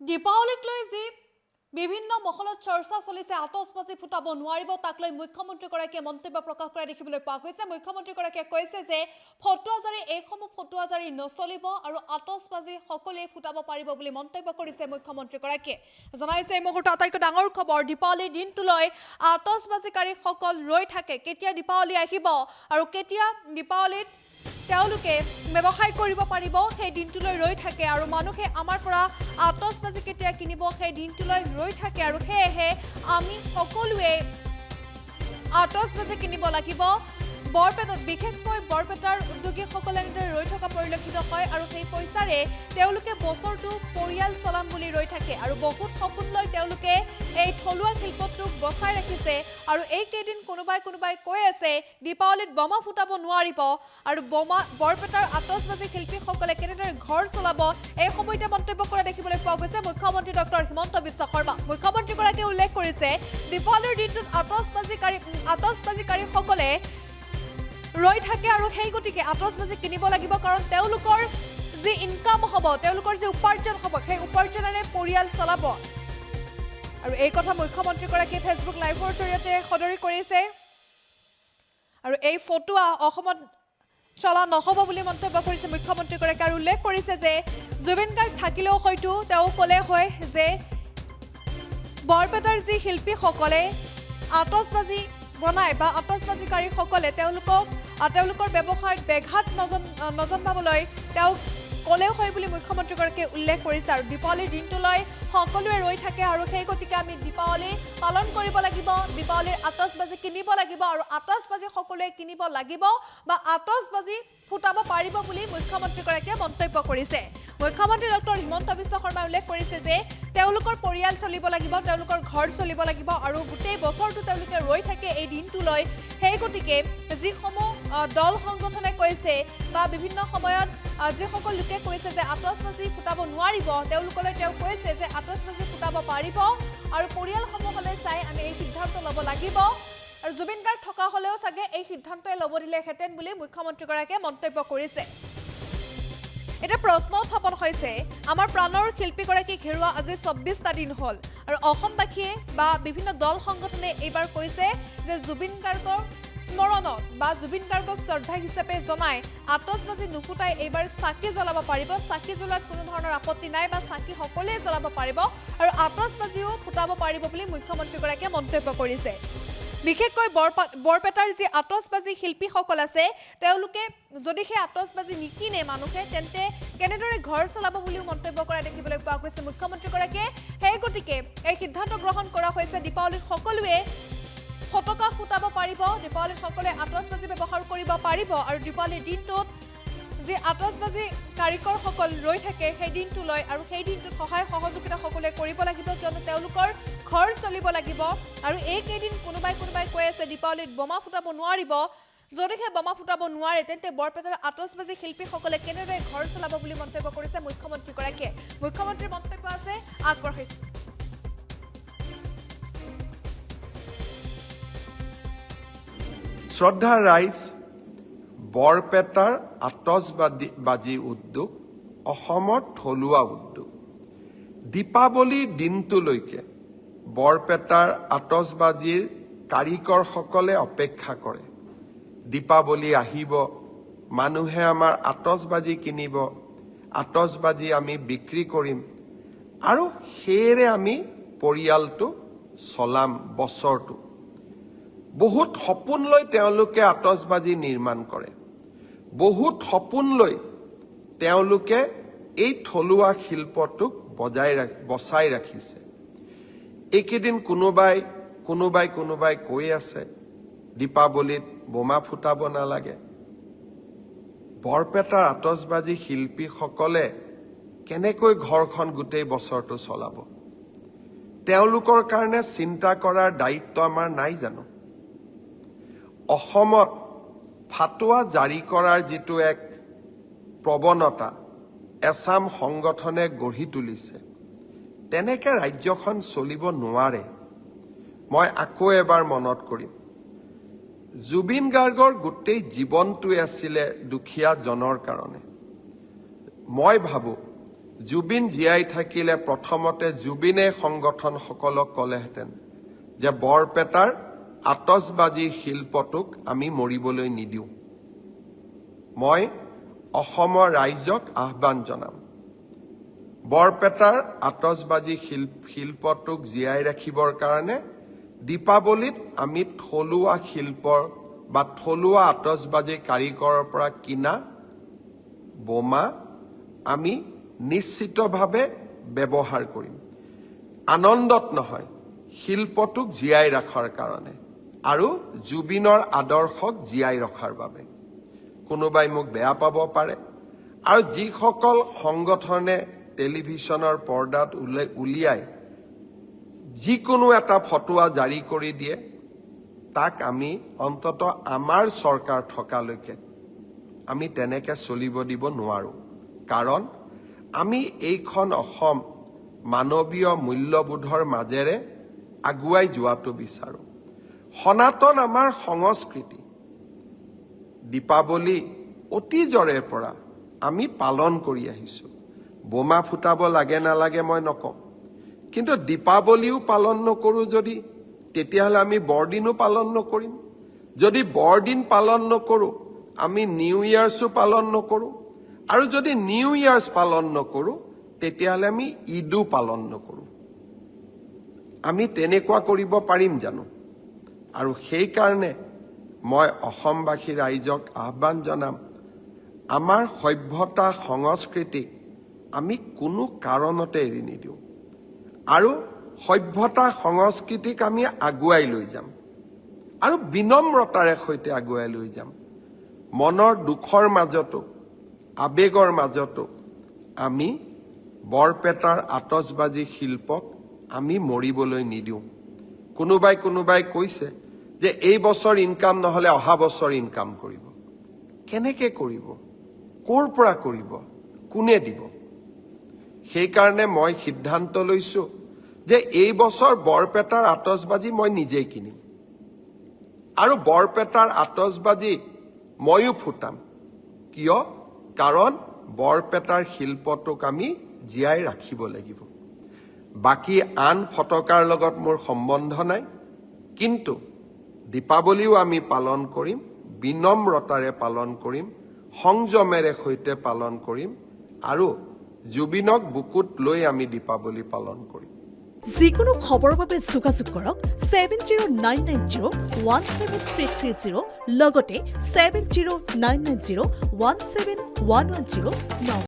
দীপাৱলীক লৈ যি বিভিন্ন মহলত চৰ্চা চলিছে আতচবাজি ফুটাব নোৱাৰিব তাক লৈ মুখ্যমন্ত্ৰীগৰাকীয়ে মন্তব্য প্ৰকাশ কৰা দেখিবলৈ পোৱা গৈছে। মুখ্যমন্ত্ৰীগৰাকীয়ে কৈছে যে ফটুৱাজাৰী এইসমূহ ফটুৱাজাৰী নচলিব আৰু আতচবাজি সকলোৱে ফুটাব পাৰিব বুলি মন্তব্য কৰিছে মুখ্যমন্ত্ৰীগৰাকীয়ে। জনাইছে এই মুহূৰ্তত আটাইতকৈ ডাঙৰ খবৰ, দীপাৱলীৰ দিনটোলৈ আতচবাজিকাৰীসকল ৰৈ থাকে কেতিয়া দীপাৱলী আহিব আৰু কেতিয়া দীপাৱলীত তেওঁলোকে ব্যৱসায় কৰিব পাৰিব সেই দিনটোলৈ ৰৈ থাকে আৰু মানুহে আমাৰ পৰা আতচবাজি কেতিয়া কিনিব সেই দিনটোলৈ ৰৈ থাকে আৰু সেয়েহে আমি সকলোৱে আতচবাজি কিনিব লাগিব। বৰপেটাত বিশেষকৈ বৰপেটাৰ উদ্যোগীসকলে এনেদৰে ৰৈ থকা পৰিলক্ষিত হয় আৰু সেই পইচাৰে তেওঁলোকে বছৰটো পৰিয়াল চলাম বুলি ৰৈ থাকে আৰু বহুত সপোন লৈ তেওঁলোকে এই থলুৱা শিল্পটোক বচাই ৰাখিছে আৰু এইকেইদিন কোনোবাই কৈ আছে দীপাৱলীত বোমা ফুটাব নোৱাৰিব আৰু বৰপেটাৰ আতচবাজি শিল্পীসকলে কেনেদৰে ঘৰ চলাব এই সময়তে মন্তব্য কৰা দেখিবলৈ পোৱা গৈছে মুখ্যমন্ত্ৰী ডক্টৰ হিমন্ত বিশ্ব শৰ্মা। মুখ্যমন্ত্ৰীগৰাকীয়ে উল্লেখ কৰিছে দীপাৱলীৰ দিনটোত আতচবাজিকাৰীসকলে ৰৈ থাকে আৰু সেই গতিকে আতচবাজি কিনিব লাগিব কাৰণ তেওঁলোকৰ যি ইনকাম হ'ব, তেওঁলোকৰ যি উপাৰ্জন হ'ব সেই উপাৰ্জনেৰে পৰিয়াল চলাব আৰু এই কথা মুখ্যমন্ত্ৰীগৰাকীয়ে ফেচবুক লাইভৰ জৰিয়তে সদৰি কৰিছে আৰু এই ফটোৱা অসমত চলা নহ'ব বুলি মন্তব্য কৰিছে মুখ্যমন্ত্ৰীগৰাকীয়ে আৰু উল্লেখ কৰিছে যে জুবিন গাৰ্গ থাকিলেও হয়তো তেওঁ ক'লে হয় যে বৰপেটাৰ যি শিল্পীসকলে আতচবাজি বনায় বা আতচবাজিকাৰীসকলে তেওঁলোকৰ ব্যৱসায়ত ব্যাঘাত নজন্মাবলৈ তেওঁ ক'লেও হয় বুলি মুখ্যমন্ত্ৰীগৰাকীয়ে উল্লেখ কৰিছে আৰু দীপাৱলীৰ দিনটোলৈ সকলোৱে ৰৈ থাকে আৰু সেই গতিকে আমি দীপাৱলী পালন কৰিব লাগিব, দীপাৱলীৰ আতচবাজি কিনিব লাগিব আৰু আতচবাজি সকলোৱে কিনিব লাগিব বা আতচবাজি ফুটাব পাৰিব বুলি মুখ্যমন্ত্ৰীগৰাকীয়ে মন্তব্য কৰিছে। মুখ্যমন্ত্ৰী ডক্টৰ হিমন্ত বিশ্ব শৰ্মাই উল্লেখ কৰিছে যে তেওঁলোকৰ পৰিয়াল চলিব লাগিব, তেওঁলোকৰ ঘৰ চলিব লাগিব আৰু গোটেই বছৰটো তেওঁলোকে ৰৈ থাকে এই দিনটোলৈ। সেই গতিকে যিসমূহ দল সংগঠনে কৈছে বা বিভিন্ন সময়ত যিসকল লোকে কৈছে যে আতচবাজি ফুটাব নোৱাৰিব তেওঁলোকলৈ তেওঁ কৈছে যে আতচবাজি ফুটাব পাৰিব আৰু পৰিয়ালসমূহলৈ চাই আমি এই সিদ্ধান্ত ল'ব লাগিব আৰু জুবিন গাৰ্গ থকা হ'লেও চাগে এই সিদ্ধান্তই ল'ব দিলেহেঁতেন বুলি মুখ্যমন্ত্ৰীগৰাকীয়ে মন্তব্য কৰিছে। এটা প্ৰশ্ন উত্থাপন হৈছে আমাৰ প্ৰাণৰ শিল্পীগৰাকীক হেৰুৱা আজি ২৪টা দিন হ'ল আৰু অসমবাসীয়ে বা বিভিন্ন দল সংগঠনে এইবাৰ কৈছে যে জুবিন গাৰ্গৰ স্মৰণত বা জুবিন গাৰ্গক শ্ৰদ্ধা হিচাপে জনাই আতচবাজি নুফুটাই এইবাৰ চাকি জ্বলাব পাৰিব। চাকি জ্বলোৱাত কোনো ধৰণৰ আপত্তি নাই বা চাকি সকলোৱে জ্বলাব পাৰিব আৰু আতচবাজিও ফুটাব পাৰিব বুলি মুখ্যমন্ত্ৰীগৰাকীয়ে মন্তব্য কৰিছে। বিশেষকৈ বৰপেটাৰ যি আতচবাজি শিল্পীসকল আছে তেওঁলোকে যদি সেই আতচবাজি নিকিনে মানুহে তেন্তে কেনেদৰে ঘৰ চলাব বুলিও মন্তব্য কৰা দেখিবলৈ পোৱা গৈছে মুখ্যমন্ত্ৰীগৰাকীয়ে। সেই গতিকে এই সিদ্ধান্ত গ্ৰহণ কৰা হৈছে দীপাৱলীত সকলোৱে ফটকা ফুটাব পাৰিব, দীপাৱলীত সকলোৱে আতচবাজি ব্যৱহাৰ কৰিব পাৰিব আৰু দীপাৱলীৰ দিনটোত যি আতচবাজি কাৰিকৰসকল ৰৈ থাকে সেই দিনটোলৈ আৰু সেই দিনটোত সহায় সহযোগিতা সকলোৱে কৰিব লাগিব কিয়নো তেওঁলোকৰ ঘৰ চলিব লাগিব আৰু এইকেইদিন কোনোবাই কৈ আছে দীপাৱলীত বোমা ফুটাব নোৱাৰিব। যদিহে বোমা ফুটাব নোৱাৰে তেন্তে বৰপেটাৰ আতচবাজি শিল্পীসকলে কেনেদৰে ঘৰ চলাব বুলি মন্তব্য কৰিছে মুখ্যমন্ত্ৰীগৰাকীয়ে। মুখ্যমন্ত্ৰীৰ মন্তব্য আছে আগবঢ়াইছো। শ্ৰদ্ধা ৰাইজ, বৰপেটাৰ আতচবাজি উদ্যোগ অসমৰ থলুৱা উদ্যোগ। দীপাৱলীৰ দিনটোলৈকে বৰপেটাৰ আতচবাজিৰ কাৰিকৰসকলে অপেক্ষা কৰে। দীপাৱলী আহিব, মানুহে আমাৰ আতচবাজি কিনিব, আতচবাজি আমি বিক্ৰী কৰিম আৰু সেয়েৰে আমি পৰিয়ালটো চলাম বছৰটো। বহুত সপোন লৈ তেওঁলোকে আতচবাজি নিৰ্মাণ কৰে, বহুত সপোন লৈ তেওঁলোকে এই থলুৱা শিল্পটোক বচাই ৰাখিছে। এইকেইদিন কোনোবাই কৈ আছে দীপাৱলীত বোমা ফুটাব নালাগে। বৰপেটাৰ আতচবাজি শিল্পীসকলে কেনেকৈ ঘৰখন গোটেই বছৰটো চলাব? তেওঁলোকৰ কাৰণে চিন্তা কৰাৰ দায়িত্ব আমাৰ নাই জানো? অসমত ফাটুৱা জাৰি কৰাৰ যিটো এক প্ৰৱণতা এছাম সংগঠনে গঢ়ি তুলিছে, তেনেকৈ ৰাজ্যখন চলিব নোৱাৰে। মই আকৌ এবাৰ মনত কৰিম, জুবিন গাৰ্গৰ গোটেই জীৱনটোৱে আছিলে দুখীয়া জনৰ কাৰণে। মই ভাবোঁ জুবিন জীয়াই থাকিলে প্ৰথমতে জুবিনে সংগঠনসকলক ক'লেহেঁতেন যে বৰপেটাৰ আতচবাজীৰ শিল্পটোক আমি মৰিবলৈ নিদিওঁ। মই অসমৰ ৰাইজক আহ্বান জনাম, বৰপেটাৰ আতচবাজী শিল্পটোক জীয়াই ৰাখিবৰ কাৰণে দীপাৱলীত আমি থলুৱা শিল্পৰ বা থলুৱা আতচবাজী কাৰিকৰৰ পৰা কিনা বোমা আমি নিশ্চিতভাৱে ব্যৱহাৰ কৰিম। আনন্দত নহয়, শিল্পটোক জীয়াই ৰখাৰ কাৰণে আৰু জুবিনৰ আদৰ্শক জীয়াই ৰখাৰ বাবে। কোনোবাই মোক বেয়া পাব পাৰে, আৰু যিসকল সংগঠনে টেলিভিশ্যনৰ পৰ্দাত উলিয়াই যিকোনো এটা ফটোৱা জাৰি কৰি দিয়ে, তাক আমি অন্তত আমাৰ চৰকাৰ থকালৈকে আমি তেনেকৈ চলিব দিব নোৱাৰোঁ। কাৰণ আমি এইখন অসম মানৱীয় মূল্যবোধৰ মাজেৰে আগুৱাই যোৱাটো বিচাৰোঁ। সনাতন আমাৰ সংস্কৃতি, দীপাৱলী অতীজৰে পৰা আমি পালন কৰি আহিছোঁ। বোমা ফুটাব লাগে নালাগে মই নকওঁ, কিন্তু দীপাৱলীও পালন নকৰোঁ যদি, তেতিয়াহ'লে আমি বৰদিনো পালন নকৰিম। যদি বৰদিন পালন নকৰোঁ, আমি নিউ ইয়াৰ্ছো পালন নকৰোঁ, আৰু যদি নিউ ইয়াৰ্ছ পালন নকৰোঁ, তেতিয়াহ'লে আমি ঈদো পালন নকৰোঁ। আমি তেনেকুৱা কৰিব পাৰিম জানো? আৰু সেইকাৰণে মই অসমবাসী ৰাইজক আহ্বান জনাম, আমাৰ সভ্যতা সংস্কৃতিক আমি কোনো কাৰণতে এৰি নিদিওঁ, আৰু সভ্যতা সংস্কৃতিক আমি আগুৱাই লৈ যাম, আৰু বিনম্ৰতাৰে সৈতে আগুৱাই লৈ যাম। মনৰ দুখৰ মাজতো, আৱেগৰ মাজতো আমি বৰপেটাৰ আতচবাজী শিল্পক আমি মৰিবলৈ নিদিওঁ। কোনোবাই কৈছে যে এই বছৰ ইনকাম নহ'লে অহা বছৰ ইনকাম কৰিব। কেনেকৈ কৰিব? ক'ৰ পৰা কৰিব? কোনে দিব? সেইকাৰণে মই সিদ্ধান্ত লৈছোঁ যে এই বছৰ বৰপেটাৰ আতচবাজী মই নিজেই কিনিম, আৰু বৰপেটাৰ আতচবাজী ময়ো ফুটাম। কিয়? কাৰণ বৰপেটাৰ শিল্পটোক আমি জীয়াই ৰাখিব লাগিব। বাকী আন ফটকাৰ লগত মোৰ সম্বন্ধ নাই, কিন্তু দীপাৱলীও আমি পালন কৰিম, বিনম্ৰতাৰে পালন কৰিম, সংযমেৰে সৈতে পালন কৰিম, আৰু জুবিনক বুকুত লৈ আমি দীপাৱলী পালন কৰিম। যিকোনো খবৰৰ বাবে যোগাযোগ কৰক 7099017330 লগতে 7099017110